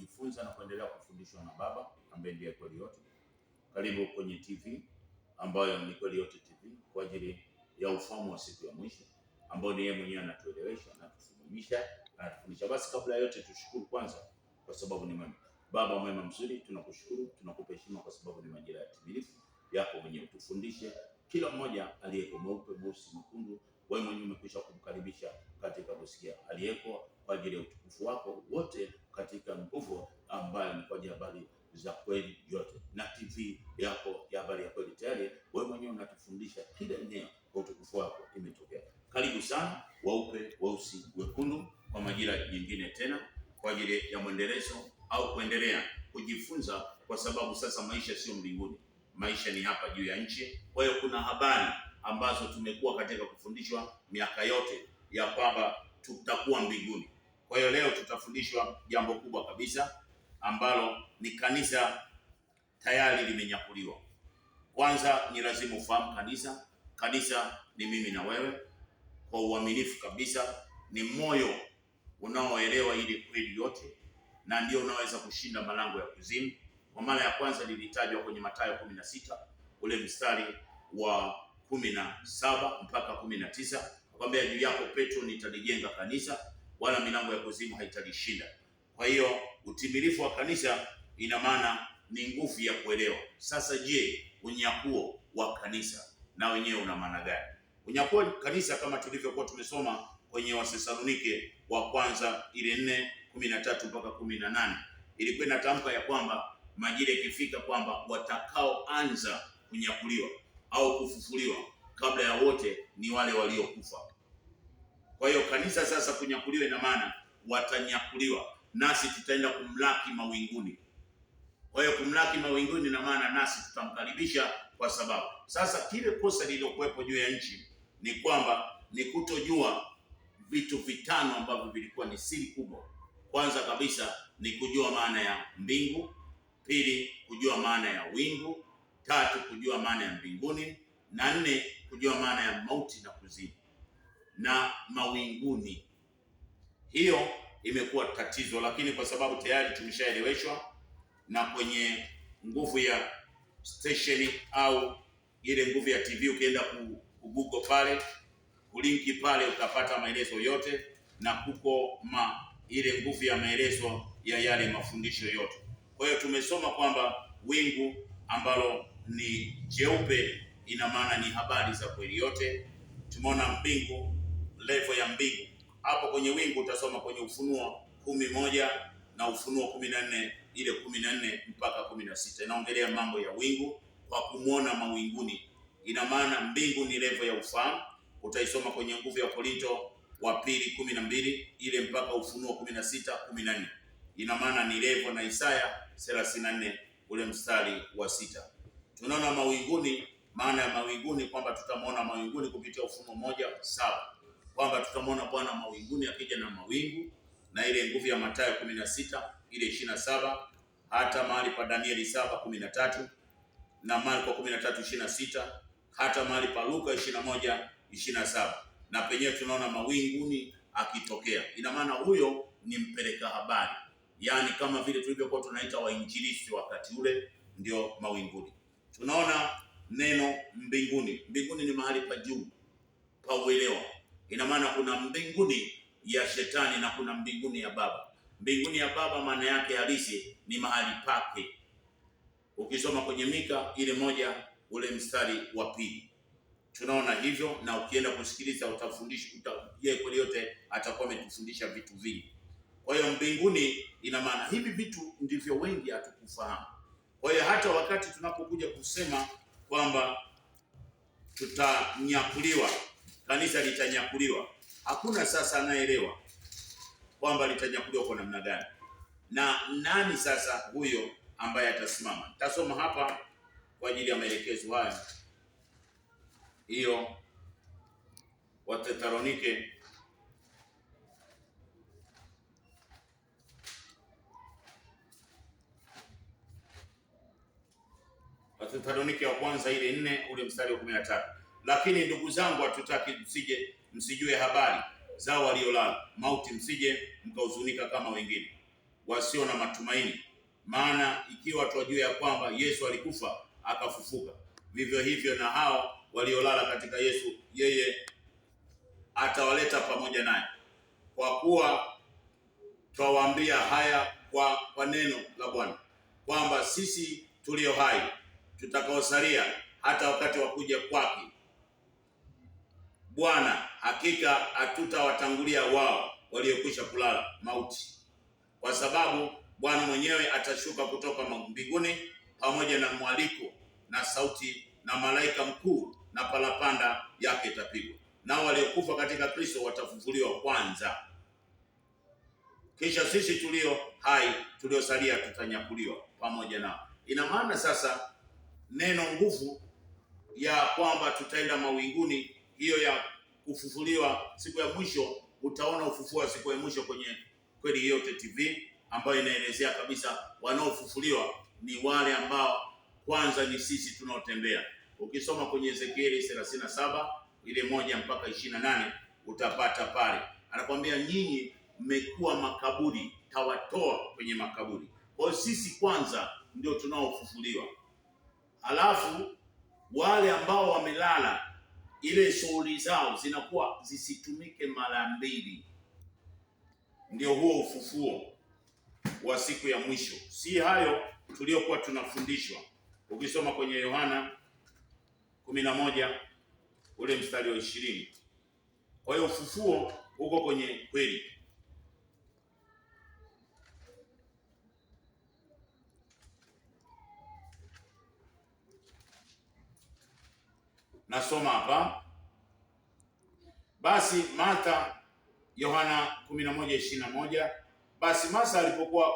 kujifunza na kuendelea kufundishwa na Baba ambaye ndiye kweli yote. Karibu kwenye TV ambayo ni Kweli Yote TV kwa ajili ya ufahamu wa siku ya mwisho ambao ni yeye mwenyewe anatuelewesha na kutufundisha na kutufundisha. Basi kabla ya yote tushukuru kwanza kwa sababu ni mwema. Baba mwema mzuri, tunakushukuru, tunakupa heshima kwa sababu ni majira ya timilifu yako mwenyewe. Tufundishe kila mmoja aliyeko mweupe, mweusi, mwekundu. Wewe mwenyewe umekwisha kumkaribisha katika kusikia aliyeko kwa ajili ya utukufu wako wote katika nguvu ambayo ni kwa ajili ya habari za kweli yote, na TV yako ya habari ya kweli tayari wewe mwenyewe unatufundisha kila eneo kwa utukufu wako imetokea. Karibu sana weupe, weusi, wekundu kwa majira nyingine tena kwa ajili ya mwendelezo au kuendelea kujifunza, kwa sababu sasa maisha sio mbinguni, maisha ni hapa juu ya nchi. Kwa hiyo kuna habari ambazo tumekuwa katika kufundishwa miaka yote ya kwamba tutakuwa mbinguni. Kwa hiyo leo tutafundishwa jambo kubwa kabisa ambalo ni kanisa tayari limenyakuliwa. Kwanza ni lazima ufahamu kanisa ni mimi na wewe. Kwa uaminifu kabisa, ni moyo unaoelewa ile kweli yote, na ndio unaweza kushinda malango ya kuzimu. Kwa mara ya kwanza lilitajwa kwenye Mathayo 16 ule mstari wa 17 mpaka 19, akwambia juu yako Petro nitalijenga kanisa, wala milango ya kuzimu haitalishinda. Kwa hiyo utimilifu wa kanisa ina maana ni nguvu ya kuelewa. Sasa je, unyakuo wa kanisa na wenyewe una maana gani? Unyakuo kanisa kama tulivyokuwa tumesoma kwenye Wathesalonike wa kwanza ile 4:13 mpaka 18, ilikuwa inatamka ya kwamba majira ikifika kwamba watakaoanza kunyakuliwa au kufufuliwa kabla ya wote ni wale waliokufa. Kwa hiyo kanisa sasa kunyakuliwa ina maana watanyakuliwa, nasi tutaenda kumlaki mawinguni. Kwa hiyo kumlaki mawinguni ina maana nasi tutamkaribisha, kwa sababu sasa kile kosa lililokuwepo juu ya nchi ni kwamba ni kutojua vitu vitano ambavyo vilikuwa ni siri kubwa. Kwanza kabisa ni kujua maana ya mbingu, pili kujua maana ya wingu, tatu kujua maana ya mbinguni, na nne kujua maana ya mauti na kuzimu na mawinguni. Hiyo imekuwa tatizo, lakini kwa sababu tayari tumeshaeleweshwa na kwenye nguvu ya station au ile nguvu ya TV, ukienda Google pale kulinki pale utapata maelezo yote, na kuko ile nguvu ya maelezo ya yale mafundisho yote. Kwa hiyo tumesoma kwamba wingu ambalo ni jeupe ina maana ni habari za kweli yote. Tumeona mbingu, level ya mbingu. Hapo kwenye wingu utasoma kwenye Ufunuo 11 na Ufunuo 14 ile 14 mpaka 16, inaongelea mambo ya wingu kwa kumwona mawinguni. Ina maana mbingu ni level ya ufahamu. Utaisoma kwenye nguvu ya Korinto wa pili 12 ile mpaka Ufunuo 16:14, ina maana ni level, na Isaya 34 ule mstari wa 6. Tunaona mawinguni, maana ya mawinguni kwamba tutamwona mawinguni kupitia Ufunuo 1:7 kwamba tutamwona Bwana mawinguni akija na mawingu, na ile nguvu ya Mathayo 16 ile 27, hata mahali pa Danieli 7:13 na Marko 13:26, hata mahali pa Luka 21:27, na penyewe tunaona mawinguni akitokea. Ina maana huyo ni mpeleka habari, yaani kama vile tulivyokuwa tunaita wainjilisti wakati ule, ndio mawinguni. Tunaona neno mbinguni. Mbinguni ni mahali pa juu pa uelewa. Ina maana kuna mbinguni ya shetani na kuna mbinguni ya Baba. Mbinguni ya Baba maana yake halisi ni mahali pake. Ukisoma kwenye Mika ile 1 ule mstari wa 2 tunaona hivyo, na ukienda kusikiliza utafundishwa, Kweli Yote atakuwa ametufundisha vitu vingi. Kwa hiyo mbinguni ina maana hivi vitu ndivyo wengi hatukufahamu. Kwa hiyo hata wakati tunapokuja kusema kwamba tutanyakuliwa, kanisa litanyakuliwa, hakuna sasa anaelewa kwamba litanyakuliwa kwa namna gani na nani sasa huyo ambaye atasimama. Nitasoma hapa kwa ajili ya maelekezo haya. Hiyo Wathesalonike wa kwanza ile 4 ule mstari wa 13. Lakini ndugu zangu, hatutaki msijue habari zao waliolala mauti, msije mkahuzunika kama wengine. wasio na matumaini. Maana ikiwa twajua ya kwamba Yesu alikufa akafufuka, vivyo hivyo na hao waliolala katika Yesu yeye atawaleta pamoja naye. Kwa kuwa twawaambia haya kwa neno la Bwana, kwamba sisi tulio hai tutakaosalia hata wakati wa kuja kwake Bwana, hakika hatutawatangulia wao waliokwisha kulala mauti, kwa sababu Bwana mwenyewe atashuka kutoka mbinguni pamoja na mwaliko na sauti na malaika mkuu, na parapanda yake itapigwa, nao waliokufa katika Kristo watafufuliwa kwanza. Kisha sisi tulio hai tuliosalia tutanyakuliwa pamoja nao. Ina maana sasa neno nguvu ya kwamba tutaenda mawinguni, hiyo ya kufufuliwa siku ya mwisho, utaona ufufuo wa siku ya mwisho kwenye Kweli Yote TV, ambayo inaelezea kabisa wanaofufuliwa ni wale ambao kwanza ni sisi tunaotembea. Ukisoma kwenye Ezekieli 37 ile 1 mpaka 28 utapata pale anakuambia, nyinyi mmekuwa makaburi, tawatoa kwenye makaburi. Kwa hiyo sisi kwanza ndio tunaofufuliwa, halafu wale ambao wamelala, ile shughuli zao zinakuwa zisitumike mara mbili. Ndio huo ufufuo wa siku ya mwisho. Si hayo tuliokuwa tunafundishwa. Ukisoma kwenye Yohana 11 ule mstari wa 20. Kwa hiyo ufufuo uko kwenye kweli. Nasoma hapa. Basi Martha, Yohana 11:21, basi Martha alipokuwa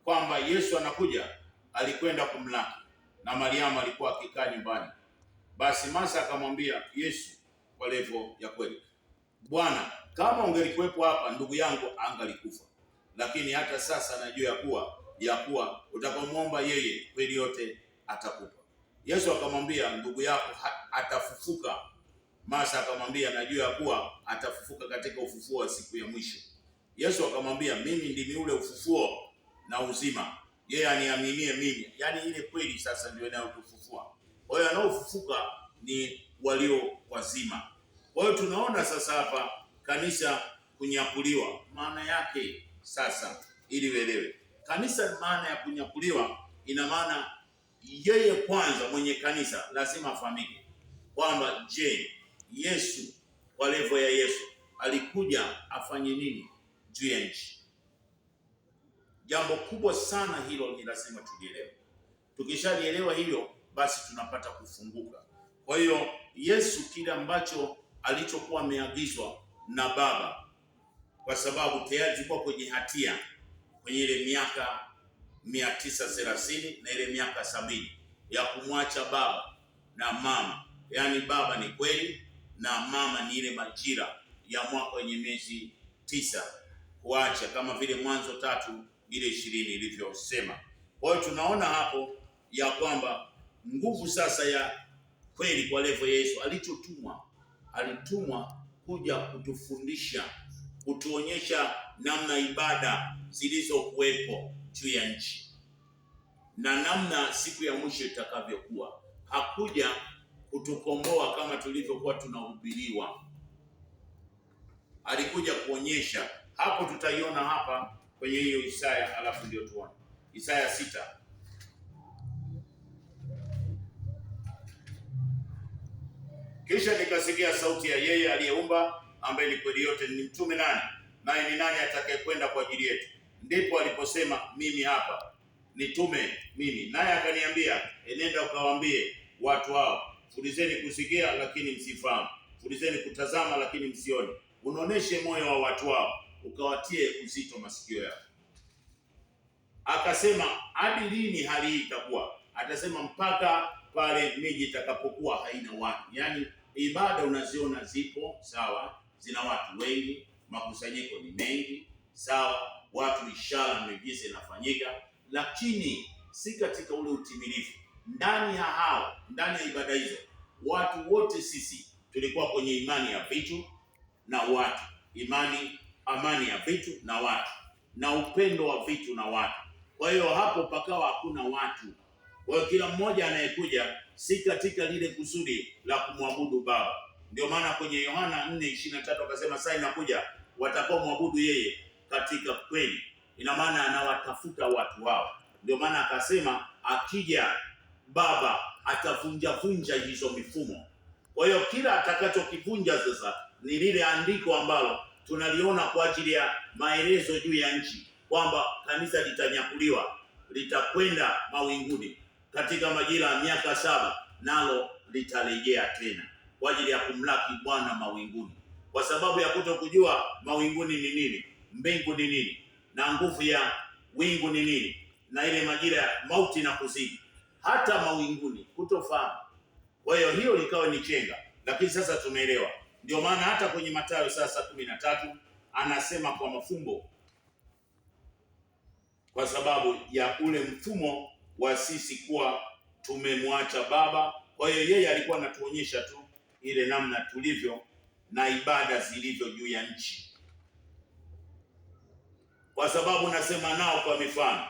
kwamba Yesu anakuja, alikwenda kumlaki, na Mariamu alikuwa akikaa nyumbani. Basi Martha akamwambia Yesu kwa levo ya kweli, Bwana, kama ungelikuwepo hapa, ndugu yangu angalikufa. Lakini hata sasa najua ya kuwa utakaomwomba yeye kweli yote atakupa. Yesu akamwambia, ndugu yako atafufuka. Martha akamwambia, najua ya kuwa atafufuka katika ufufuo wa siku ya mwisho. Yesu akamwambia, mimi ndimi ule ufufuo na uzima. Yeye aniaminie mimi, yaani ile kweli sasa ndio inayotufufua. Kwa hiyo anaofufuka ni walio wazima. Kwa hiyo tunaona sasa hapa kanisa kunyakuliwa. Maana yake sasa, ili uelewe kanisa, maana ya kunyakuliwa ina maana yeye kwanza mwenye kanisa lazima afahamike kwamba je, Yesu kwa levo ya Yesu alikuja afanye nini juu ya nchi. Jambo kubwa sana hilo ni lazima tulielewe. Tukishalielewa hilo, basi tunapata kufunguka. Kwa hiyo Yesu kile ambacho alichokuwa ameagizwa na Baba, kwa sababu tayari tulikuwa kwenye hatia kwenye ile miaka 930 na ile miaka 70 ya kumwacha baba na mama. Yaani baba ni kweli na mama ni ile majira ya mwaka wenye miezi 9 kuacha, kama vile Mwanzo 3 ile 20 ilivyosema. Kwa hiyo tunaona hapo ya kwamba nguvu sasa ya kweli kwa levo Yesu alitumwa kuja kutufundisha, kutuonyesha namna ibada zilizokuwepo juu ya nchi na namna siku ya mwisho itakavyokuwa. Hakuja kutukomboa kama tulivyokuwa tunahubiriwa, alikuja kuonyesha. Hapo tutaiona hapa kwenye hiyo Isaya, alafu ndio tuone Isaya 6. Kisha nikasikia sauti ya yeye aliyeumba, ambaye ni kweli yote, ni mtume nani, naye ni nani atakayekwenda kwa ajili yetu? Ndipo aliposema, mimi hapa, nitume mimi. Naye akaniambia, enenda ukawaambie watu hao, fulizeni kusikia lakini msifahamu, fulizeni kutazama lakini msione, unaoneshe moyo wa watu hao, ukawatie uzito masikio yao. Akasema, hadi lini hali hii itakuwa? Atasema, mpaka pale miji itakapokuwa haina watu. Yaani ibada unaziona zipo sawa, zina watu wengi, makusanyiko ni mengi sawa, watu ishara miujiza inafanyika, lakini si katika ule utimilifu. Ndani ya ibada hizo, watu wote sisi tulikuwa kwenye imani ya vitu na watu, amani ya vitu na watu. na upendo wa vitu na watu. Kwa hiyo hapo pakawa hakuna watu. Kwa hiyo kila mmoja anayekuja si katika lile kusudi la kumwabudu Baba. Ndio maana kwenye Yohana 4:23 akasema saa inakuja watakao mwabudu yeye katika kweli. Ina maana anawatafuta watu wao. Ndio maana akasema akija Baba atavunja hizo mifumo. Kwa hiyo kila atakachokivunja sasa ni lile andiko ambalo tunaliona kwa ajili ya maelezo juu ya nchi, kwamba kanisa litanyakuliwa, litakwenda mawinguni katika majira ya miaka 7, nalo litarejea tena kwa ajili ya kumlaki Bwana mawinguni. Kwa sababu ya kutokujua mawinguni ni nini, mbingu ni nini, na nguvu ya wingu ni nini, na ile majira ya mauti na kuzimu, hata mawinguni kutofahamu. Kwa hiyo likawa ni chenga, lakini sasa tumeelewa. Ndio maana hata kwenye Mathayo sasa 13 anasema kwa mafumbo, kwa sababu ya ule mfumo wa sisi kuwa tumemwacha Baba. Kwa hiyo yeye alikuwa anatuonyesha tu ile namna tulivyo na ibada zilivyo juu ya nchi, kwa sababu nasema nao kwa mifano,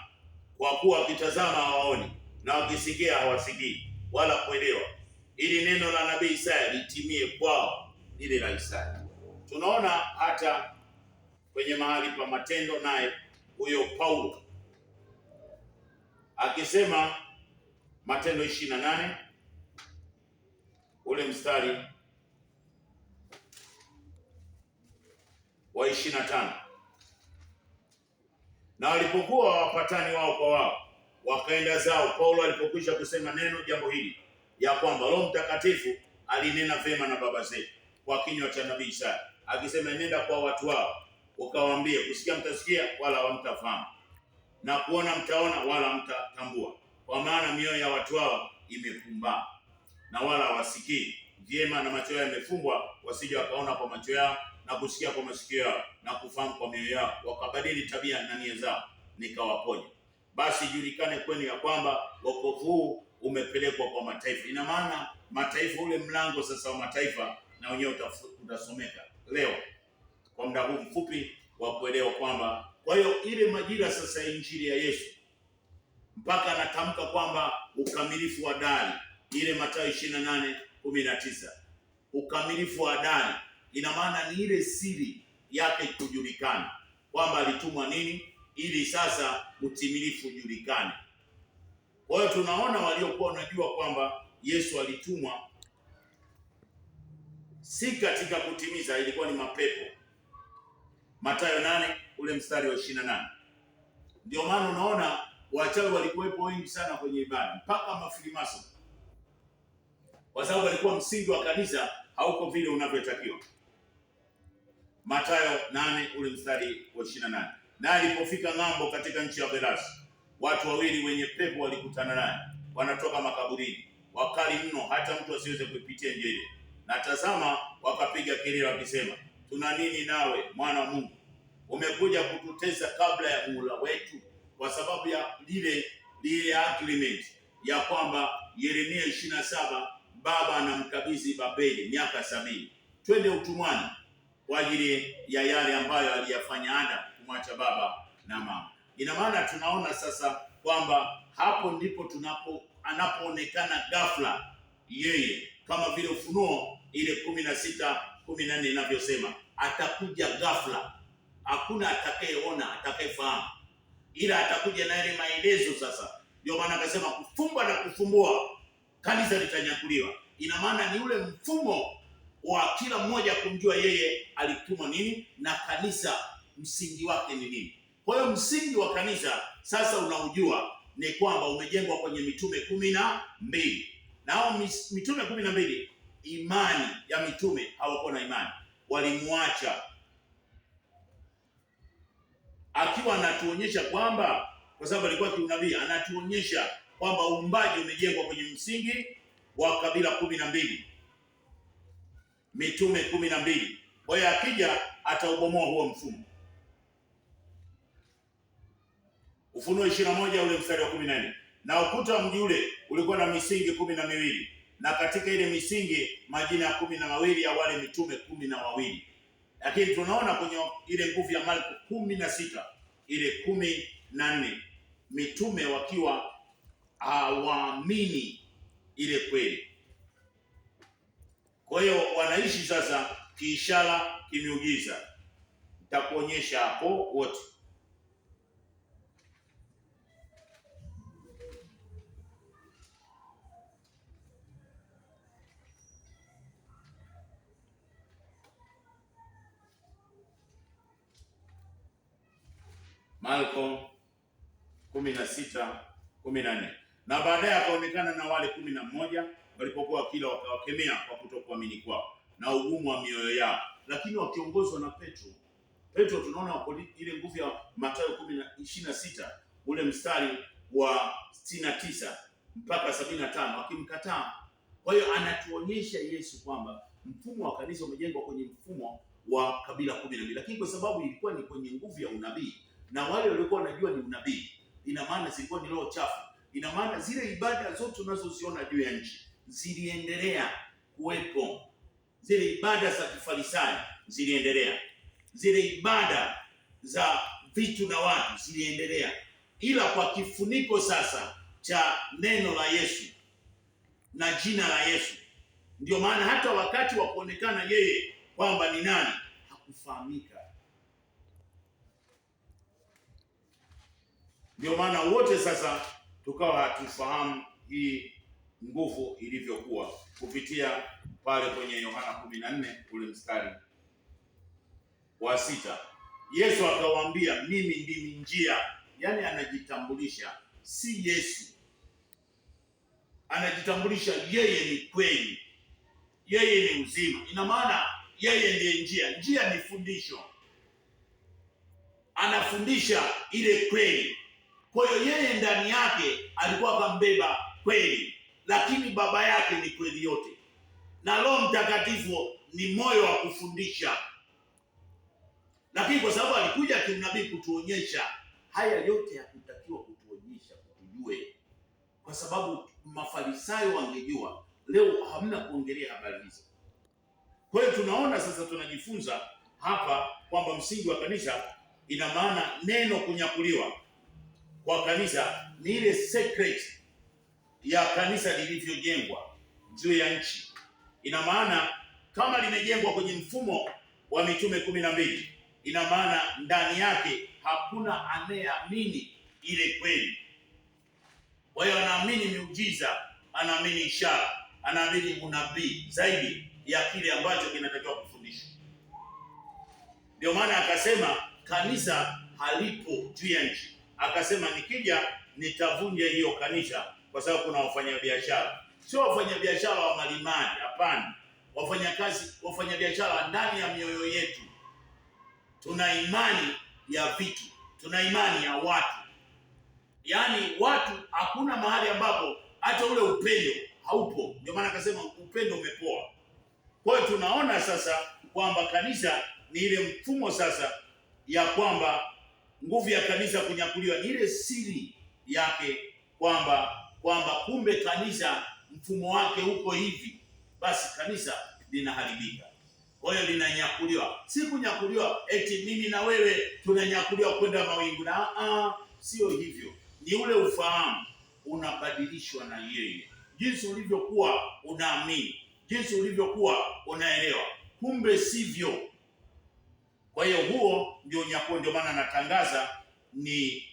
kwa kuwa wakitazama hawaoni na wakisikia hawasikii wala kuelewa, ili neno la nabii Isaya litimie kwao, lile la Isaya. Tunaona hata kwenye mahali pa Matendo, naye huyo Paulo akisema, Matendo 28 ule mstari wa 25, na walipokuwa wapatani wao kwa wao wakaenda zao. Paulo alipokwisha kusema neno jambo hili, ya kwamba Roho Mtakatifu alinena vema na baba zetu kwa kinywa cha nabii Isaya akisema, nenda kwa watu wao ukawaambie, kusikia mtasikia wala hamtafahamu, na kuona mtaona wala hamtatambua, kwa maana mioyo ya watu wao imepumbaa na wala hawasikii vyema, na macho yao yamefumbwa, wasije wakaona kwa macho yao na kusikia kwa masikio yao na kufahamu kwa mioyo yao, wakabadili tabia na nia zao, nikawaponya. Basi julikane kwenu ya kwamba wokovu huu umepelekwa kwa mataifa. Ina maana mataifa, ule mlango sasa wa mataifa na wenyewe utasomeka leo kwa muda huu mfupi wa kuelewa kwamba, kwa hiyo ile majira sasa ya injili ya Yesu, mpaka anatamka kwamba ukamilifu wa dari, ile Mathayo 28:19, ukamilifu wa dari, ina maana ni ile siri yake kujulikana kwamba alitumwa nini, ili sasa utimilifu ujulikane. Kwa hiyo tunaona waliokuwa wanajua kwamba Yesu alitumwa si katika kutimiza, ilikuwa ni mapepo. Mathayo 8 ule mstari wa 28. Ndio maana unaona wachawi walikuwepo wengi sana kwenye ibada, mpaka mafilimaso, kwa sababu walikuwa msingi wa kanisa hauko vile unavyotakiwa. Mathayo 8 ule mstari wa 28. Na alipofika ng'ambo katika nchi ya Gerasi, watu wawili wenye pepo walikutana naye, wanatoka makaburini, wakali mno hata mtu asiweze kuipitia njia ile. Na tazama, wakapiga kelele wakisema, tuna nini nawe, mwana wa Mungu? Umekuja kututesa kabla ya muhula wetu? Kwa sababu ya lile agreement ya kwamba Yeremia 27 Baba anamkabidhi Babeli miaka 70, twende utumwani kwa ajili ya yale ambayo aliyafanya Adamu, kumwacha baba na mama. Ina maana tunaona sasa kwamba hapo ndipo anapoonekana ghafla yeye, kama vile Ufunuo ile 16:14 inavyosema, atakuja ghafla, hakuna atakayeona, atakayefahamu, ila atakuja na ile maelezo sasa. Ndio maana akasema kufumba na kufumbua, kanisa litanyakuliwa. Ina maana ni ule mfumo wa kila mmoja kumjua yeye alitumwa nini na kanisa msingi wake ni nini. Kwa hiyo msingi wa kanisa sasa unaujua ni kwamba umejengwa kwenye mitume 12. Na hao mitume 12, imani ya mitume hawakuwa na imani, walimwacha, akiwa anatuonyesha kwamba, kwa sababu alikuwa kiunabii, anatuonyesha kwamba uumbaji umejengwa kwenye msingi wa kabila 12, mitume 12. Kwa hiyo akija ataubomoa huo mfumo. Ufunuo 21 ule mstari wa 14. Na ukuta wa mji ule ulikuwa na misingi 12, na katika ile misingi majina ya 12 ya wale mitume 12. Lakini tunaona kwenye ile nguvu ya Marko 16 ile 14, mitume wakiwa hawaamini ile kweli. Kwa hiyo wanaishi sasa kiishara, kimiujiza. Nitakuonyesha hapo wote. Marko 16:14. Na baadaye akaonekana na wale 11 walipokuwa wakila, wakawakemea kwa kutokuamini kwao na ugumu wa mioyo yao, lakini wakiongozwa na Petro. Petro tunaona ile nguvu ya Mathayo 10:26 ule mstari wa 69 mpaka 75, akimkataa. Kwa hiyo anatuonyesha Yesu kwamba mfumo wa kanisa umejengwa kwenye mfumo wa kabila 12, lakini kwa sababu ilikuwa ni kwenye nguvu ya unabii na wale waliokuwa wanajua ni unabii, ina maana zilikuwa ni roho chafu. Ina maana zile ibada zote tunazoziona juu ya nchi ziliendelea kuwepo. Zile ibada za kifarisayo ziliendelea, zile ibada za vitu na watu ziliendelea, ila kwa kifuniko sasa cha neno la Yesu na jina la Yesu. Ndio maana hata wakati wa kuonekana yeye kwamba ni nani hakufahamika. Ndio maana wote sasa tukawa hatufahamu hii nguvu ilivyokuwa, kupitia pale kwenye Yohana 14 ule mstari wa 6. Yesu akawaambia, mimi ndimi njia. Yaani anajitambulisha, si Yesu. Anajitambulisha yeye ni kweli, yeye ni uzima. Ina maana yeye ndiye njia. Njia ni fundisho, anafundisha ile kweli. Kwa hiyo yeye ndani yake alikuwa akambeba kweli, lakini baba yake ni kweli yote, na Roho Mtakatifu ni moyo wa kufundisha. Lakini kwa sababu alikuja kiunabii kutuonyesha haya yote, hakutakiwa kutuonyesha kutujue, kwa sababu Mafarisayo wangejua. Leo hamna kuongelea habari hizo. Kwa hiyo tunaona sasa, tunajifunza hapa kwamba msingi wa kanisa, ina maana neno kunyakuliwa kwa kanisa ni ile secret ya kanisa lilivyojengwa juu ya nchi. Ina maana kama limejengwa kwenye mfumo wa mitume 12, ina maana ndani yake hakuna anayeamini ile kweli. Kwa hiyo anaamini miujiza, anaamini ishara, anaamini unabii zaidi ya kile ambacho kinatakiwa kufundishwa. Ndio maana akasema kanisa halipo juu ya nchi. Akasema nikija nitavunja hiyo kanisa, kwa sababu kuna wafanyabiashara. Sio wafanyabiashara wa malimani, hapana. Wafanyabiashara ndani ya mioyo yetu. Tuna imani ya vitu, tuna imani ya watu. Yaani watu, hakuna mahali ambapo hata ule upendo haupo. Ndio maana akasema upendo umepoa. Kwa hiyo tunaona sasa kwamba kanisa ni ile mfumo sasa ya kwamba nguvu ya kanisa kunyakuliwa ni ile siri yake, kwamba kumbe kanisa mfumo wake uko hivi, basi kanisa linaharibika. Kwa hiyo linanyakuliwa, si kunyakuliwa eti mimi na wewe tunanyakuliwa kwenda mawingu, na sio hivyo. Ni ule ufahamu unabadilishwa na yeye, jinsi ulivyokuwa unaamini, jinsi ulivyokuwa unaelewa, kumbe sivyo. Kwa hiyo huo ndio unyakuo. Ndio maana natangaza ni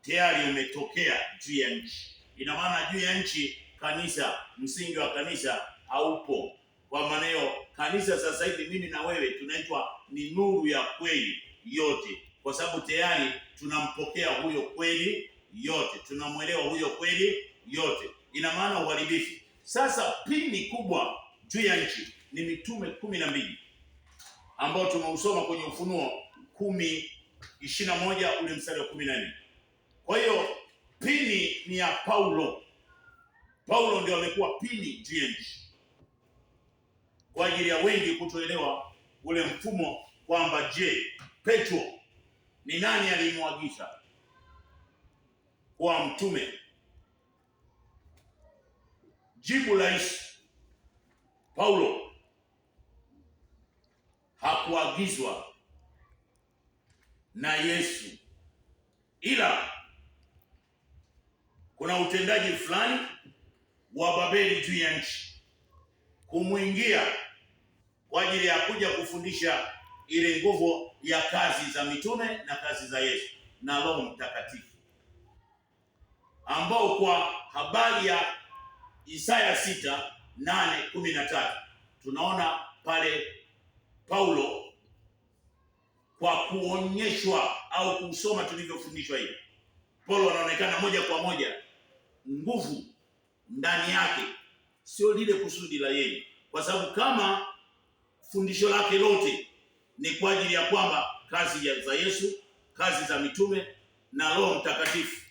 tayari umetokea juu ya nchi. Ina maana juu ya nchi kanisa, msingi wa kanisa haupo. Kwa maana hiyo kanisa sasa hivi mimi na wewe tunaitwa ni nuru ya kweli yote, kwa sababu tayari tunampokea huyo kweli yote, tunamwelewa huyo kweli yote. Ina maana uharibifu. Sasa pini kubwa juu ya nchi ni mitume 12 ambao tumeusoma kwenye Ufunuo 10:21 ule mstari wa 14. Kwa hiyo pini ni ya Paulo. Paulo ndio amekuwa pini juu ya nchi, kwa ajili ya wengi kutoelewa ule mfumo, kwamba je, Petro ni nani alimwagiza kwa mtume? Jibu rahisi, Paulo hakuagizwa na Yesu ila kuna utendaji fulani wa Babeli juu ya nchi kumwingia kwa ajili ya kuja kufundisha ile nguvu ya kazi za mitume na kazi za Yesu na Roho Mtakatifu, ambao kwa habari ya Isaya 6:8-13 tunaona pale Paulo, kwa kuonyeshwa au kusoma tulivyofundishwa hivi, Paulo anaonekana moja kwa moja nguvu ndani yake, sio lile kusudi la yeye, kwa sababu kama fundisho lake lote ni kwa ajili ya kwamba kazi za Yesu, kazi za mitume na Roho Mtakatifu.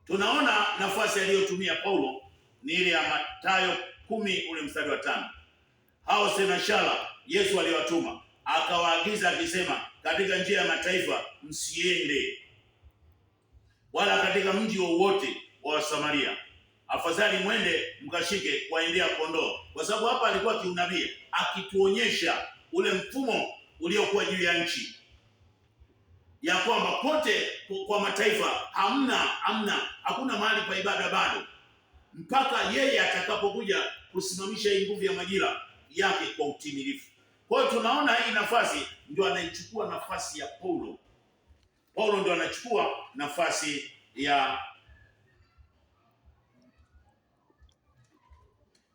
Tunaona nafasi aliyotumia Paulo ni ile ya Mathayo 10:5. Hao senashara Yesu aliwatuma akawaagiza akisema, katika njia ya mataifa msiende, wala katika mji wowote wa Samaria, afadhali mwende mkashike kuwaendea kondoo. Kwa sababu hapa alikuwa kiunabii akituonyesha ule mfumo uliokuwa juu ya nchi, ya kwamba pote kwa mataifa hakuna mahali pa ibada bado, mpaka yeye atakapokuja kusimamisha hii nguvu ya majira yake kwa utimilifu. Kwa hiyo tunaona hii nafasi ndio anaichukua nafasi ya Paulo. Paulo ndio anachukua nafasi ya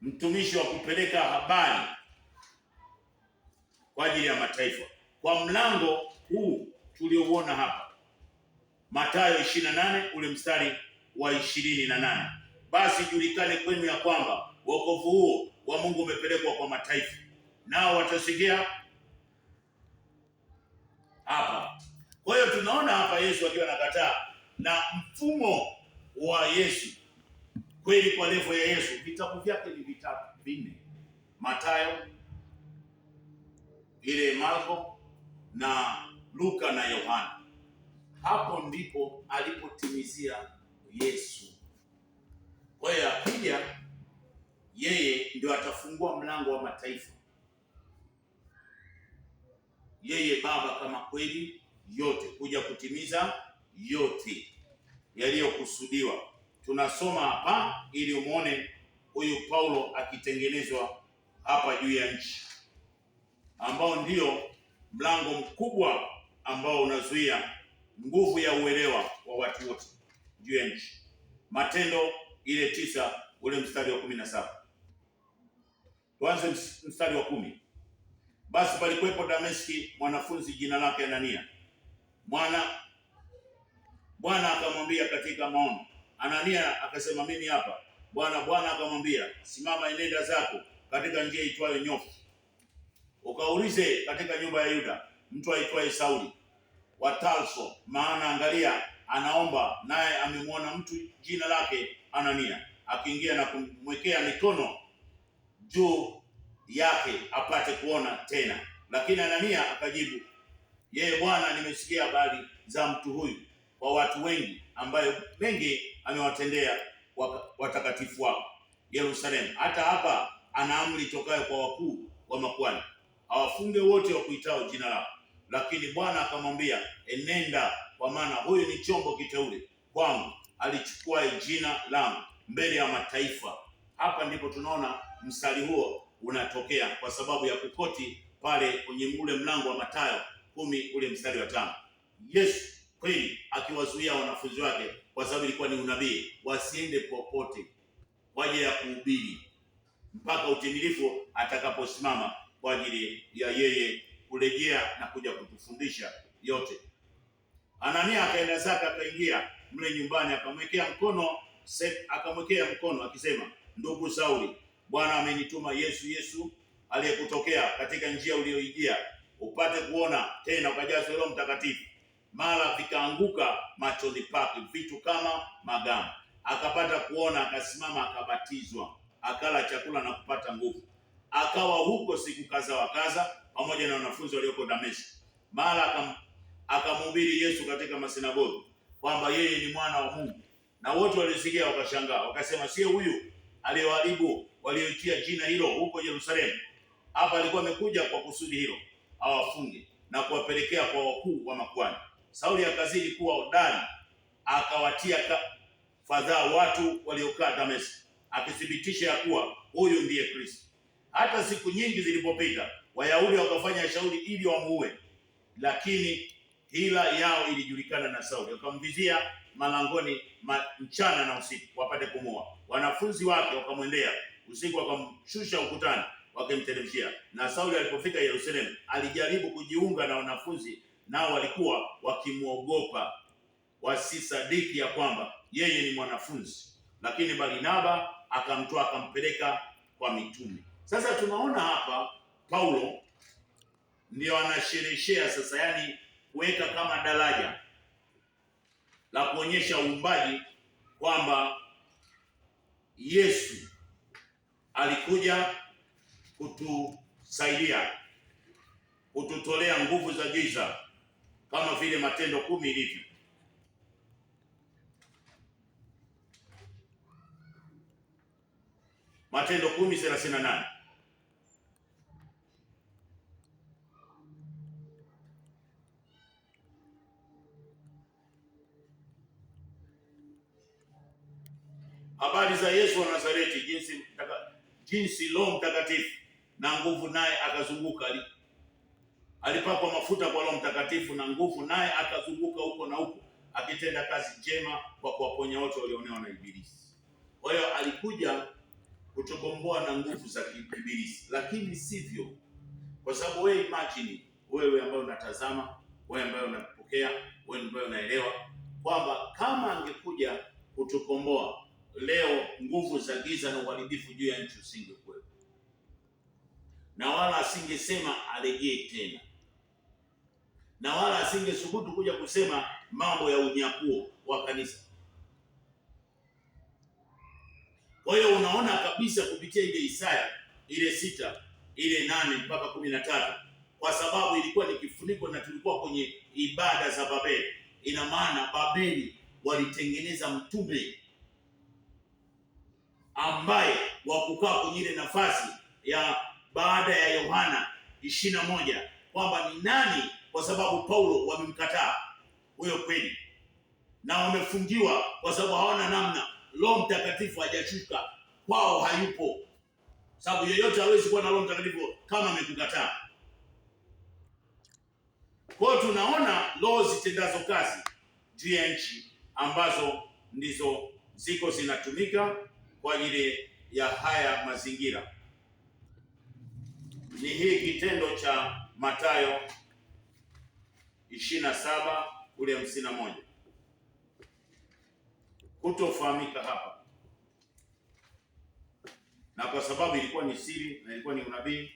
mtumishi wa kupeleka habari kwa ajili ya mataifa. Kwa mlango huu tuliouona hapa, Mathayo 28 ule mstari wa 28, basi julikane kwenu ya kwamba wokovu huo wa Mungu umepelekwa kwa mataifa, nao watasikia hapa. Kwa hiyo tunaona hapa Yesu akiwa anakataa, na mfumo wa Yesu kweli, kwa level ya Yesu, vitabu vyake ni vinne: Mathayo, ile Marko na Luka na Yohana. Hapo ndipo alipotimizia Yesu. Kwa hiyo akija yeye ndio atafungua mlango wa mataifa, yeye Baba kama kweli yote, kuja kutimiza yote yaliyokusudiwa. Tunasoma hapa ili umuone huyu Paulo akitengenezwa hapa juu ya nchi, ambao ndio mlango mkubwa ambao unazuia nguvu ya uelewa wa watu wote juu ya nchi. Matendo ile 9 ule mstari wa 17. Tuanze mstari wa 10. Basi palikuwepo Dameski mwanafunzi jina lake Anania. Bwana akamwambia katika maono. Anania akasema, mimi hapa Bwana. Bwana akamwambia, simama, enenda zako katika njia itwayo Nyofu, ukaulize katika nyumba ya Yuda mtu aitwaye Sauli wa Tarso, maana angalia anaomba, naye amemwona mtu jina lake Anania akiingia na kumwekea mikono juu yake apate kuona tena. Lakini Anania akajibu, yeye Bwana, nimesikia habari za mtu huyu kwa watu wengi, ambayo mengi amewatendea watakatifu wako Yerusalemu. Hata hapa ana amri tokayo kwa wakuu wa makuhani, awafunge wote wakuitao jina lako. Lakini Bwana akamwambia, enenda, kwa maana huyu ni chombo kiteule kwangu, alichukuaye jina langu mbele ya mataifa. Hapa ndipo tunaona mstari huo unatokea kwa sababu ya kukoti pale kwenye ule mlango wa Mathayo 10 ule mstari wa 5. Yesu kweli akiwazuia wanafunzi wake, kwa sababu ilikuwa ni unabii, wasiende popote kwa ajili ya kuhubiri mpaka utimilifu atakaposimama kwa ajili ya yeye kurejea na kuja kutufundisha yote. Anania akaenda zake, akaingia mle nyumbani, akamwekea mkono akisema, ndugu Sauli, Bwana amenituma Yesu aliyekutokea katika njia uliyoijia, upate kuona tena ukajazwe Roho Mtakatifu. Mara vikaanguka machoni pake vitu kama magamba, akapata kuona, akasimama, akabatizwa, akala chakula na kupata nguvu. Akawa huko siku kadha wa kadha pamoja na wanafunzi walioko Dameski. Mara akamhubiri Yesu katika masinagogi kwamba yeye ni mwana wa Mungu, na wote walisikia wakashangaa, wakasema, sio huyu aliyewaharibu walioitia jina hilo huko Yerusalemu? Hapa alikuwa amekuja kwa kusudi hilo, awafunge. na kuwapelekea kwa wakuu wa makuhani. Sauli akazidi kuwa hodari, akawatia fadhaa watu waliokaa Dameski, akithibitisha ya kuwa huyu ndiye Kristo. Hata siku nyingi zilipopita, Wayahudi wakafanya shauri ili wamuue, lakini hila yao ilijulikana na Sauli. Wakamvizia malangoni mchana na usiku wapate kumuua. Wanafunzi wake wakamwendea usiku, wakamshusha ukutani, wakimteremshia. Na Sauli alipofika Yerusalemu, alijaribu kujiunga na wanafunzi, nao walikuwa wakimwogopa wasisadiki ya kwamba yeye ni mwanafunzi. Lakini Barnaba akamtoa akampeleka kwa mitume. Sasa tunaona hapa Paulo ndio anashereheshea sasa, yani kuweka kama daraja la kuonyesha uumbaji kwamba Yesu alikuja kutusaidia, kututolea nguvu za giza kama vile Matendo 10 ilivyo. Matendo 10:38. Habari za Yesu wa Nazareti, jinsi Roho Mtakatifu na nguvu naye akazunguka. Alipakwa mafuta kwa Roho Mtakatifu na nguvu, naye akazunguka huko na huko akitenda kazi njema kwa kuwaponya wote walionewa na Ibilisi. Kwa hiyo alikuja kutukomboa na nguvu za Ibilisi, lakini sivyo. Kwa sababu wewe imagine, wewe ambaye unatazama, wewe ambaye unapokea, wewe ambaye unaelewa kwamba kama angekuja kutukomboa leo, nguvu za giza na uharibifu juu ya nchi usingekuwepo, na wala asingesema arejee tena, na wala asingesubutu kuja kusema mambo ya unyakuo wa kanisa. Kwa hiyo unaona kabisa kupitia ile Isaya ile 6 ile 8 mpaka 13, kwa sababu ilikuwa ni kifuniko na tulikuwa kwenye ibada za Babeli. Ina maana Babeli walitengeneza mtume ambaye wa kukaa kwenye ile nafasi ya baada ya Yohana 21 kwamba ni nani, kwa sababu Paulo wamemkataa huyo kweli, na wamefungiwa kwa sababu hawana namna. Roho Mtakatifu hajashuka kwao, hayupo, sababu yeyote hawezi kuwa na Roho Mtakatifu kama amekukataa. Kwa hiyo tunaona roho zitendazo kazi juu ya nchi ambazo ndizo ziko zinatumika kwa ajili ya haya mazingira. Ni hii kitendo cha Mathayo 27 ule 51 kutofahamika hapa, na kwa sababu ilikuwa ni siri na ilikuwa ni unabii,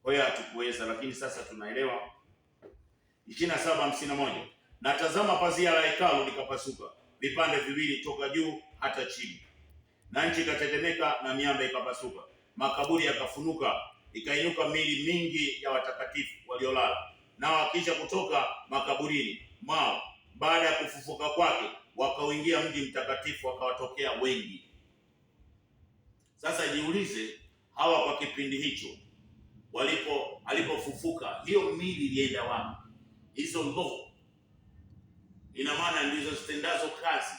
kwa hiyo hatukuweza, lakini sasa tunaelewa. 27:51, na tazama, pazia la hekalu likapasuka vipande viwili toka juu hata chini, na nchi ikatetemeka na miamba ikapasuka, makaburi yakafunuka, ikainuka miili mingi ya watakatifu waliolala, nao akisha kutoka makaburini mwao baada ya kufufuka kwake, wakauingia mji mtakatifu, wakawatokea wengi. Sasa jiulize, hawa kwa kipindi hicho alipofufuka, hiyo miili ilienda wapi? Hizo roho ina maana ndizo zitendazo kazi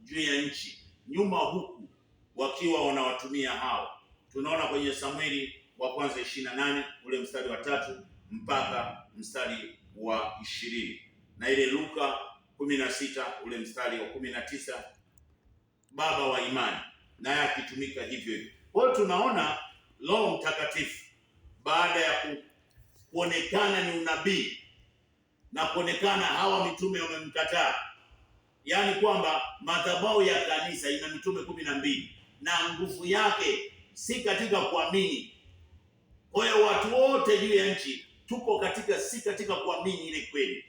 juu ya nchi nyuma huku, wakiwa wanawatumia hao. Tunaona kwenye Samueli wa kwanza 28 ule mstari wa 3 mpaka mstari wa 20, na ile Luka 16 ule mstari wa 19, baba wa imani naye akitumika hivyo hivyo. Kwa hiyo tunaona Roho Mtakatifu baada ya kuonekana ni unabii na kuonekana hawa mitume wamemkataa, yaani kwamba madhabahu ya kanisa ina mitume 12 na nguvu yake si katika kuamini. Kwa hiyo watu wote juu ya nchi tuko katika, si katika kuamini ile kweli,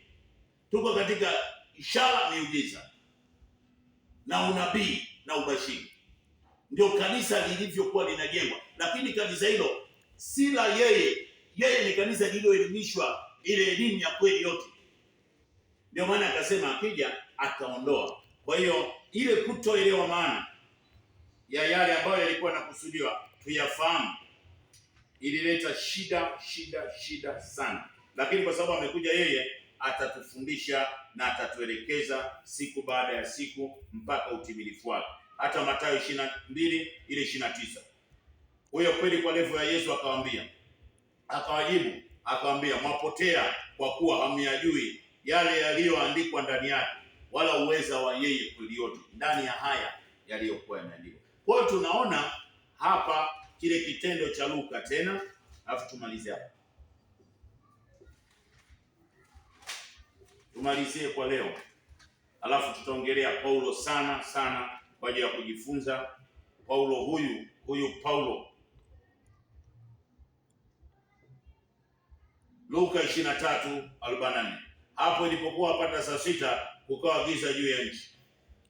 tuko katika ishara, miujiza na unabii na ubashiri. Ndio kanisa lilivyokuwa linajengwa, lakini kanisa hilo si la yeye ni kanisa lililoelimishwa ile elimu ya kweli yote. Ndio maana akasema akija ataondoa. Kwa hiyo ile kutoelewa maana ya yale ambayo yalikuwa yanakusudiwa tuyafahamu, ilileta shida sana, lakini kwa sababu amekuja yeye, atatufundisha na atatuelekeza siku baada ya siku mpaka utimilifu wake. Hata Mathayo 22 ile 29, huyo kweli kwa levo ya Yesu akawajibu akawaambia, mwapotea kwa kuwa hamyajui yale yaliyoandikwa ndani yake, wala uweza wa yeye kweli yote ndani ya haya yaliyokuwa yameandikwa. Kwa hiyo tunaona hapa kile kitendo cha Luka tena, alafu tumalizie hapa. Tumalizie kwa leo, alafu tutaongelea Paulo sana kwa ajili ya kujifunza. Paulo huyu Paulo, Luka 23:44. Hapo ilipokuwa apata saa 6, kukawa giza juu ya nchi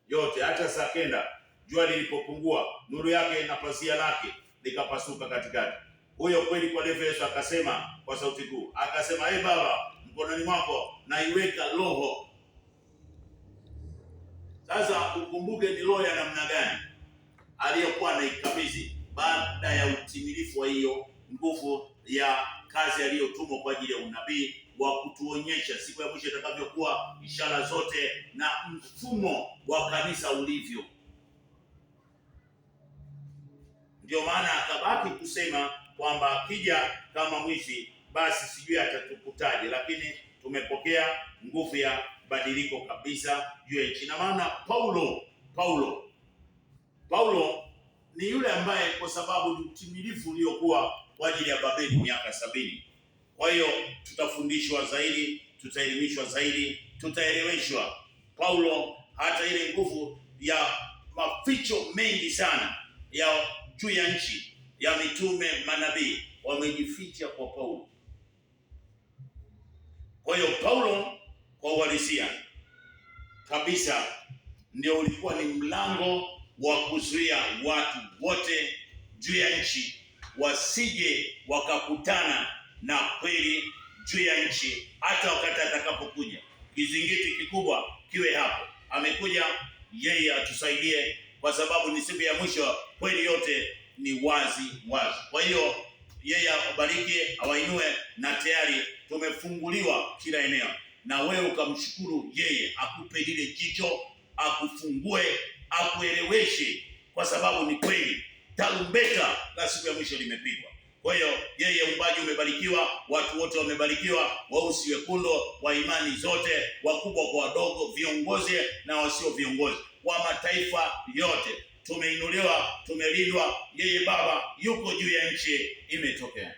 yote, hata saa 9 jua lilipopungua, nuru yake na pazia lake likapasuka katikati. Huyo kweli kwa levo Yesu akasema kwa sauti kuu, akasema, Baba, mkononi mwako naiweka roho. Sasa ukumbuke ni roho ya namna gani aliyokuwa anaikabidhi baada ya utimilifu wa hiyo nguvu ya kazi aliyotumwa kwa ajili ya unabii wa kutuonyesha siku ya mwisho itakavyokuwa, ishara zote na mfumo wa kanisa ulivyo. Ndio maana akabaki kusema kwamba akija kama mwizi, basi sijui atatukutaje, lakini tumepokea nguvu ya badiliko kabisa juu ya nchi. Na maana Paulo ni yule ambaye kwa sababu ni utimilifu uliokuwa kwa ajili ya Babeli miaka 70. Kwa hiyo tutafundishwa zaidi, tutaelimishwa zaidi, tutaeleweshwa. Paulo hata ile nguvu ya maficho mengi sana ya juu ya nchi ya mitume, manabii wamejificha kwa Paulo. Kwa hiyo Paulo kwa uhalisia kabisa ndio ulikuwa ni mlango wa kuzuia watu wote juu ya nchi wasije wakakutana na kweli juu ya nchi, hata wakati atakapokuja. Kizingiti kikubwa kiwe hapo. Amekuja yeye atusaidie, kwa sababu ni siku ya mwisho, kweli yote ni wazi. Kwa hiyo yeye awabariki, awainue, na tayari tumefunguliwa kila eneo, na wewe ukamshukuru yeye, akupe lile jicho, akufungue, akueleweshe, kwa sababu ni kweli tarumbeta la siku ya mwisho limepigwa. Kwa hiyo yeye umbaji umebarikiwa, watu wote wamebarikiwa, weusi wekundu, wa imani zote, wakubwa kwa wadogo, viongozi na wasio viongozi, wa mataifa yote. Tumeinuliwa, tumelindwa. Yeye Baba yuko juu ya nchi, imetokea.